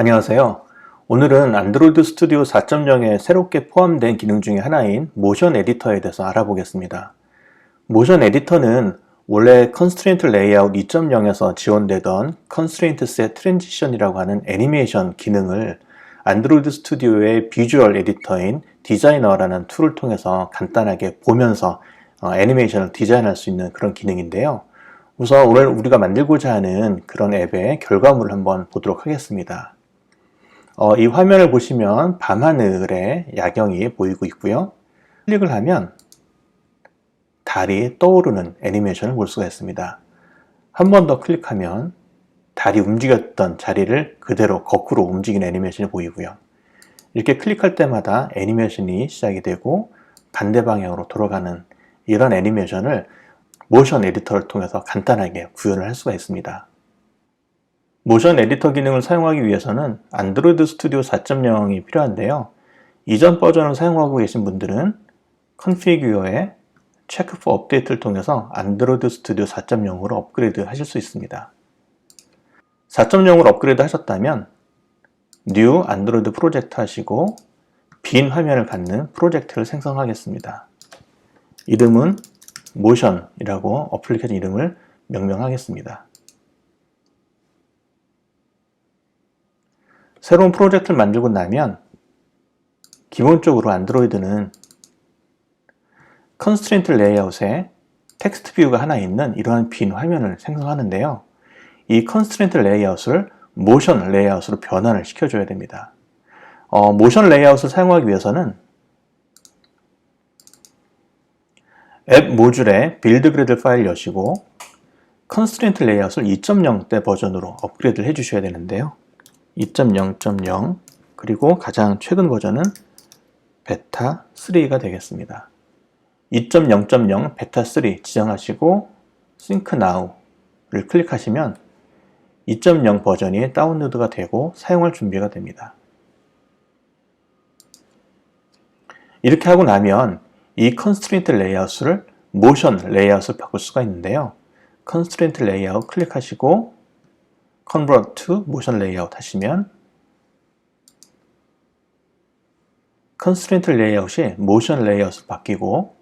안녕하세요. 오늘은 안드로이드 스튜디오 4.0에 새롭게 포함된 기능 중에 하나인 모션 에디터에 대해서 알아보겠습니다. 모션 에디터는 원래 컨스트레인트 레이아웃 2.0에서 지원되던 컨스트레인트 셋 트랜지션이라고 하는 애니메이션 기능을 안드로이드 스튜디오의 비주얼 에디터인 디자이너라는 툴을 통해서 간단하게 보면서 애니메이션을 디자인할 수 있는 그런 기능인데요. 우선 오늘 우리가 만들고자 하는 그런 앱의 결과물을 한번 보도록 하겠습니다. 이 화면을 보시면 밤하늘에 야경이 보이고 있고요. 클릭을 하면 달이 떠오르는 애니메이션을 볼 수가 있습니다. 한 번 더 클릭하면 달이 움직였던 자리를 그대로 거꾸로 움직이는 애니메이션이 보이고요. 이렇게 클릭할 때마다 애니메이션이 시작이 되고 반대 방향으로 돌아가는 이런 애니메이션을 모션 에디터를 통해서 간단하게 구현을 할 수가 있습니다. 모션 에디터 기능을 사용하기 위해서는 안드로이드 스튜디오 4.0이 필요한데요. 이전 버전을 사용하고 계신 분들은 컨피규어에 체크 포 업데이트를 통해서 안드로이드 스튜디오 4.0으로 업그레이드 하실 수 있습니다. 4.0으로 업그레이드 하셨다면 New 안드로이드 프로젝트 하시고 빈 화면을 갖는 프로젝트를 생성하겠습니다. 이름은 모션이라고 어플리케이션 이름을 명명하겠습니다. 새로운 프로젝트를 만들고 나면 기본적으로 안드로이드는 컨스트레인트 레이아웃에 텍스트 뷰가 하나 있는 이러한 빈 화면을 생성하는데요. 이 컨스트레인트 레이아웃을 모션 레이아웃으로 변환을 시켜줘야 됩니다. 모션 레이아웃을 사용하기 위해서는 앱 모듈에 빌드 그리드 파일 여시고 컨스트레인트 레이아웃을 2.0대 버전으로 업그레이드를 해주셔야 되는데요. 2.0.0 그리고 가장 최근 버전은 베타 3가 되겠습니다. 2.0.0 베타 3 지정하시고 Sync Now를 클릭하시면 2.0 버전이 다운로드가 되고 사용할 준비가 됩니다. 이렇게 하고 나면 이 컨스트레인트 레이아웃을 모션 레이아웃을 바꿀 수가 있는데요. 컨스트레인트 레이아웃 클릭하시고 Convert to Motion Layout 하시면 컨스트레인트 레이아웃이 모션 레이아웃으로 바뀌고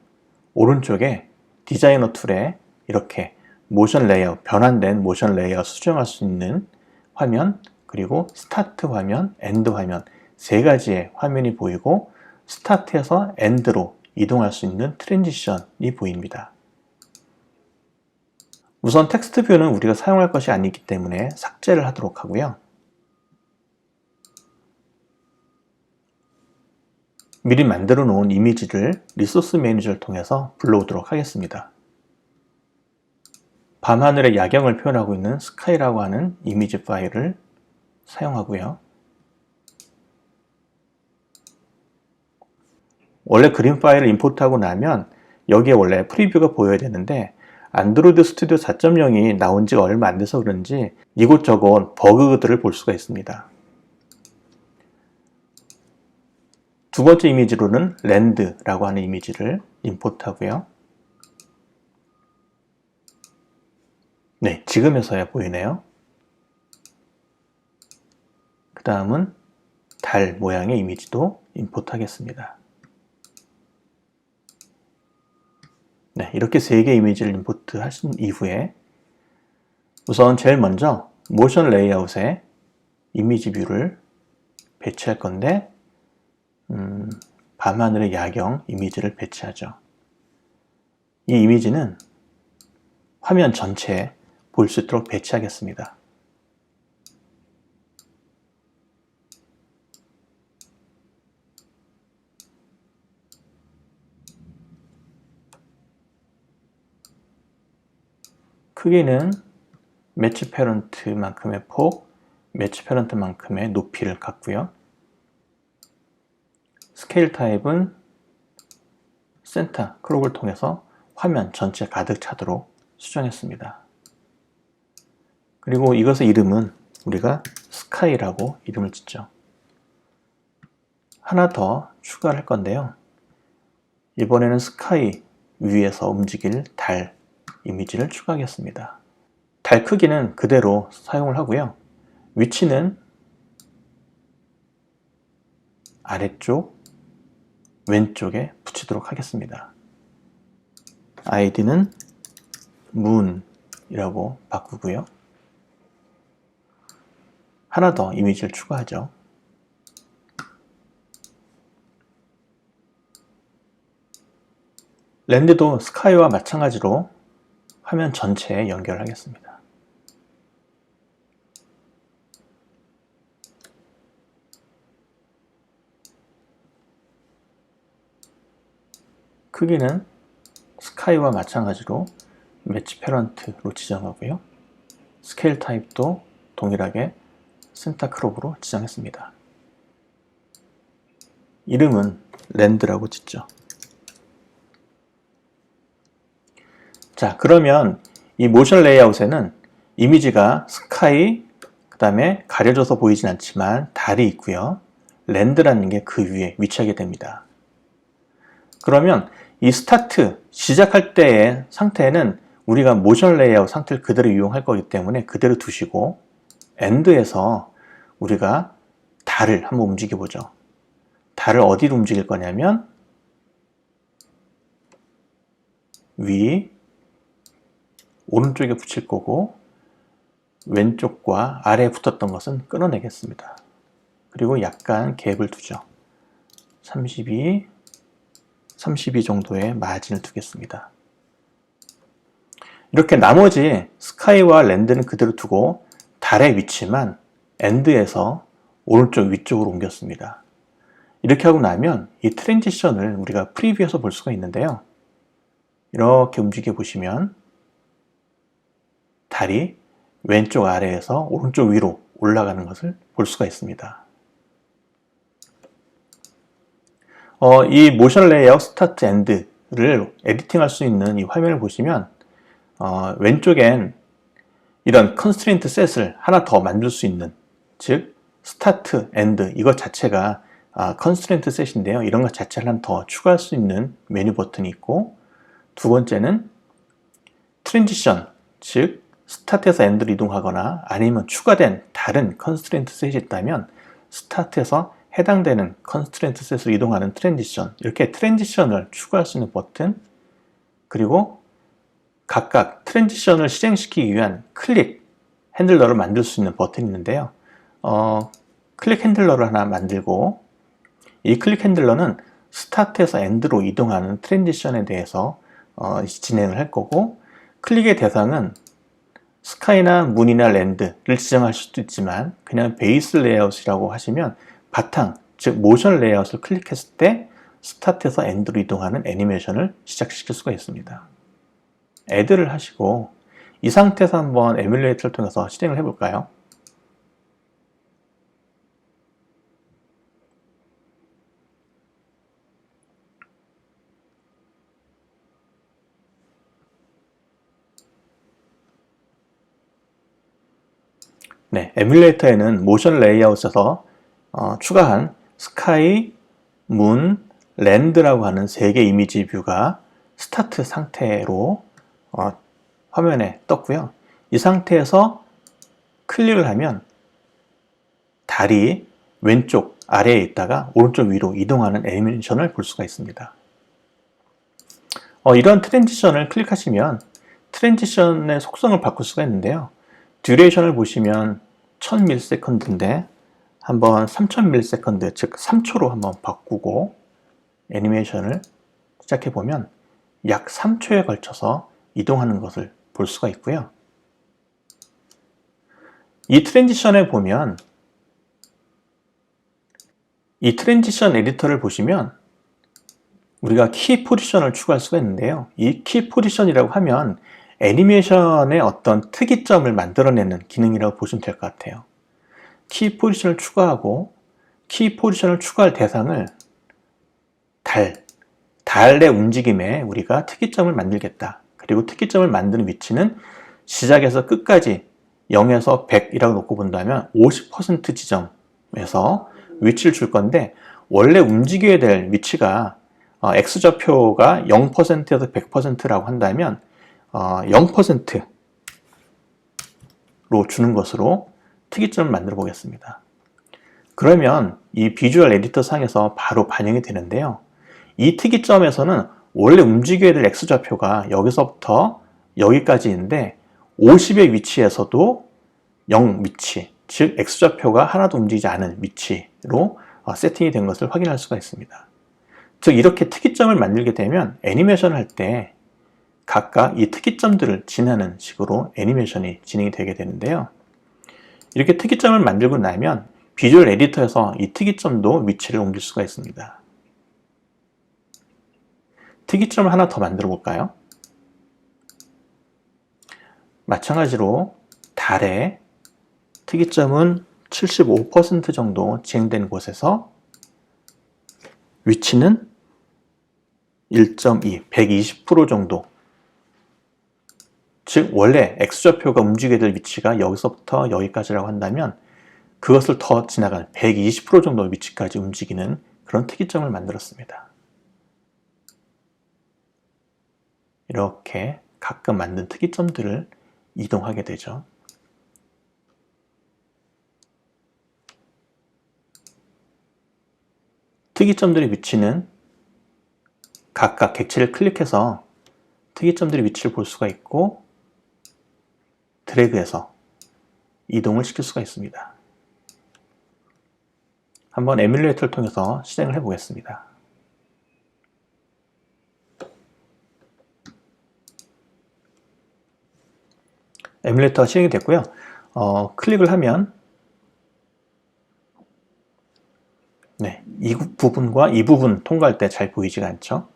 오른쪽에 디자이너 툴에 이렇게 모션 레이아웃, 변환된 모션 레이아웃 수정할 수 있는 화면, 그리고 스타트 화면, 엔드 화면 세 가지의 화면이 보이고 스타트에서 엔드로 이동할 수 있는 트랜지션이 보입니다. 우선 텍스트 뷰는 우리가 사용할 것이 아니기 때문에 삭제를 하도록 하고요. 미리 만들어 놓은 이미지를 리소스 매니저를 통해서 불러오도록 하겠습니다. 밤하늘의 야경을 표현하고 있는 스카이라고 하는 이미지 파일을 사용하고요. 원래 그림 파일을 임포트하고 나면 여기에 원래 프리뷰가 보여야 되는데 안드로이드 스튜디오 4.0이 나온 지가 얼마 안 돼서 그런지 이곳저곳 버그들을 볼 수가 있습니다. 두 번째 이미지로는 랜드라고 하는 이미지를 임포트하고요. 네, 지금에서야 보이네요. 그 다음은 달 모양의 이미지도 임포트하겠습니다. 네, 이렇게 세 개의 이미지를 임포트 하신 이후에 우선 제일 먼저 모션 레이아웃에 이미지 뷰를 배치할 건데 밤하늘의 야경 이미지를 배치하죠. 이 이미지는 화면 전체에 볼 수 있도록 배치하겠습니다. 크기는 매치 패런트만큼의 폭, 매치 패런트만큼의 높이를 갖고요. 스케일 타입은 센터 크롭을 통해서 화면 전체 가득 차도록 수정했습니다. 그리고 이것의 이름은 우리가 스카이라고 이름을 짓죠. 하나 더 추가할 건데요. 이번에는 스카이 위에서 움직일 달 이미지를 추가하겠습니다. 달 크기는 그대로 사용을 하고요. 위치는 아래쪽 왼쪽에 붙이도록 하겠습니다. 아이디는 문이라고 바꾸고요. 하나 더 이미지를 추가하죠. 랜드도 스카이와 마찬가지로 화면 전체에 연결하겠습니다. 크기는 스카이와 마찬가지로 매치 패런트로 지정하고요. 스케일 타입도 동일하게 센터 크롭으로 지정했습니다. 이름은 랜드라고 짓죠. 자, 그러면 이 모션 레이아웃에는 이미지가 스카이, 그 다음에 가려져서 보이진 않지만 달이 있고요. 랜드라는 게 그 위에 위치하게 됩니다. 그러면 이 스타트, 시작할 때의 상태는 우리가 모션 레이아웃 상태를 그대로 이용할 거기 때문에 그대로 두시고, 엔드에서 우리가 달을 한번 움직여 보죠. 달을 어디로 움직일 거냐면 위, 오른쪽에 붙일 거고 왼쪽과 아래에 붙었던 것은 끊어내겠습니다. 그리고 약간 갭을 두죠. 32 정도의 마진을 두겠습니다. 이렇게 나머지 스카이와 랜드는 그대로 두고 달의 위치만 엔드에서 오른쪽 위쪽으로 옮겼습니다. 이렇게 하고 나면 이 트랜지션을 우리가 프리뷰에서 볼 수가 있는데요. 이렇게 움직여 보시면 달이 왼쪽 아래에서 오른쪽 위로 올라가는 것을 볼 수가 있습니다. 이 모션 레이아웃 스타트 엔드를 에디팅할 수 있는 이 화면을 보시면 왼쪽엔 이런 컨스트레인트 셋을 하나 더 만들 수 있는, 즉 스타트 엔드 이것 자체가 컨스트레인트 셋인데요. 이런 것 자체를 하나 더 추가할 수 있는 메뉴 버튼이 있고, 두 번째는 트랜지션, 즉 스타트에서 엔드로 이동하거나 아니면 추가된 다른 컨스트레인트 셋이 있다면 스타트에서 해당되는 컨스트레인트 셋으로 이동하는 트랜지션, 이렇게 트랜지션을 추가할 수 있는 버튼, 그리고 각각 트랜지션을 실행시키기 위한 클릭 핸들러를 만들 수 있는 버튼이 있는데요. 클릭 핸들러를 하나 만들고, 이 클릭 핸들러는 스타트에서 엔드로 이동하는 트랜지션에 대해서 진행을 할 거고, 클릭의 대상은 스카이나 문이나 랜드를 지정할 수도 있지만 그냥 베이스 레이아웃이라고 하시면 바탕, 즉 모션 레이아웃을 클릭했을 때 스타트에서 엔드로 이동하는 애니메이션을 시작시킬 수가 있습니다. 애드를 하시고 이 상태에서 한번 에뮬레이터를 통해서 실행을 해볼까요? 네, 에뮬레이터에는 모션 레이아웃에서 추가한 스카이, 문, 랜드라고 하는 3개 이미지 뷰가 스타트 상태로 화면에 떴고요. 이 상태에서 클릭을 하면 달이 왼쪽 아래에 있다가 오른쪽 위로 이동하는 애니메이션을 볼 수가 있습니다. 이런 트랜지션을 클릭하시면 트랜지션의 속성을 바꿀 수가 있는데요. 듀레이션을 보시면 1000ms 인데 한번 3000ms, 즉 3초로 한번 바꾸고 애니메이션을 시작해 보면 약 3초에 걸쳐서 이동하는 것을 볼 수가 있고요. 이 트랜지션에 보면 이 트랜지션 에디터를 보시면 우리가 키 포지션을 추가할 수가 있는데요. 이 키 포지션이라고 하면 애니메이션의 어떤 특이점을 만들어내는 기능이라고 보시면 될 것 같아요. 키 포지션을 추가하고 키 포지션을 추가할 대상을 달의 움직임에 우리가 특이점을 만들겠다. 그리고 특이점을 만드는 위치는 시작에서 끝까지 0에서 100이라고 놓고 본다면 50% 지점에서 위치를 줄 건데, 원래 움직여야 될 위치가 X좌표가 0%에서 100%라고 한다면 0%로 주는 것으로 특이점을 만들어 보겠습니다. 그러면 이 비주얼 에디터 상에서 바로 반영이 되는데요. 이 특이점에서는 원래 움직여야 될 X좌표가 여기서부터 여기까지인데 50의 위치에서도 0 위치, 즉 X좌표가 하나도 움직이지 않은 위치로 세팅이 된 것을 확인할 수가 있습니다. 즉 이렇게 특이점을 만들게 되면 애니메이션을 할 때 각각 이 특이점들을 지나는 식으로 애니메이션이 진행이 되게 되는데요. 이렇게 특이점을 만들고 나면 비주얼 에디터에서 이 특이점도 위치를 옮길 수가 있습니다. 특이점을 하나 더 만들어 볼까요? 마찬가지로 달의 특이점은 75% 정도 진행된 곳에서 위치는 1.2, 120% 정도, 즉 원래 X좌표가 움직여야 될 위치가 여기서부터 여기까지라고 한다면 그것을 더 지나가는 120% 정도 위치까지 움직이는 그런 특이점을 만들었습니다. 이렇게 각각 만든 특이점들을 이동하게 되죠. 특이점들의 위치는 각각 객체를 클릭해서 특이점들의 위치를 볼 수가 있고 드래그해서 이동을 시킬 수가 있습니다. 한번 에뮬레이터를 통해서 실행을 해 보겠습니다. 에뮬레이터가 실행이 됐고요. 클릭을 하면 이 부분과 이 부분 통과할 때 잘 보이지가 않죠.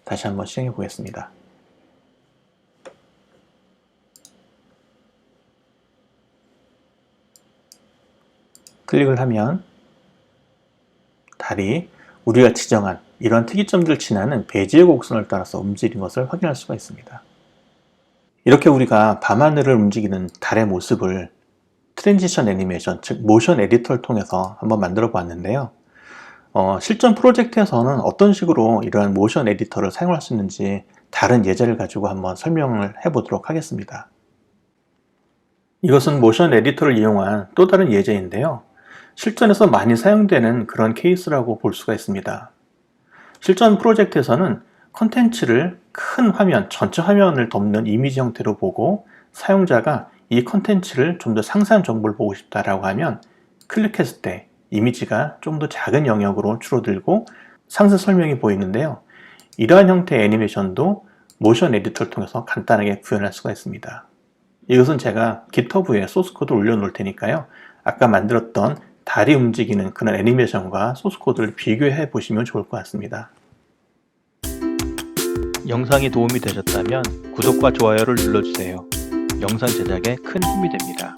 다시 한번 실행해 보겠습니다. 클릭을 하면 달이 우리가 지정한 이러한 특이점들을 지나는 배지의 곡선을 따라서 움직이는 것을 확인할 수가 있습니다. 이렇게 우리가 밤하늘을 움직이는 달의 모습을 트랜지션 애니메이션, 즉 모션 에디터를 통해서 한번 만들어 보았는데요. 실전 프로젝트에서는 어떤 식으로 이러한 모션 에디터를 사용할 수 있는지 다른 예제를 가지고 한번 설명을 해 보도록 하겠습니다. 이것은 모션 에디터를 이용한 또 다른 예제인데요. 실전에서 많이 사용되는 그런 케이스라고 볼 수가 있습니다. 실전 프로젝트에서는 컨텐츠를 큰 화면, 전체 화면을 덮는 이미지 형태로 보고 사용자가 이 컨텐츠를 좀 더 상세한 정보를 보고 싶다라고 하면 클릭했을 때 이미지가 좀 더 작은 영역으로 줄어들고 상세 설명이 보이는데요. 이러한 형태의 애니메이션도 모션 에디터를 통해서 간단하게 구현할 수가 있습니다. 이것은 제가 GitHub에 소스코드를 올려놓을 테니까요. 아까 만들었던 달이 움직이는 그런 애니메이션과 소스코드를 비교해 보시면 좋을 것 같습니다. 영상이 도움이 되셨다면 구독과 좋아요를 눌러주세요. 영상 제작에 큰 힘이 됩니다.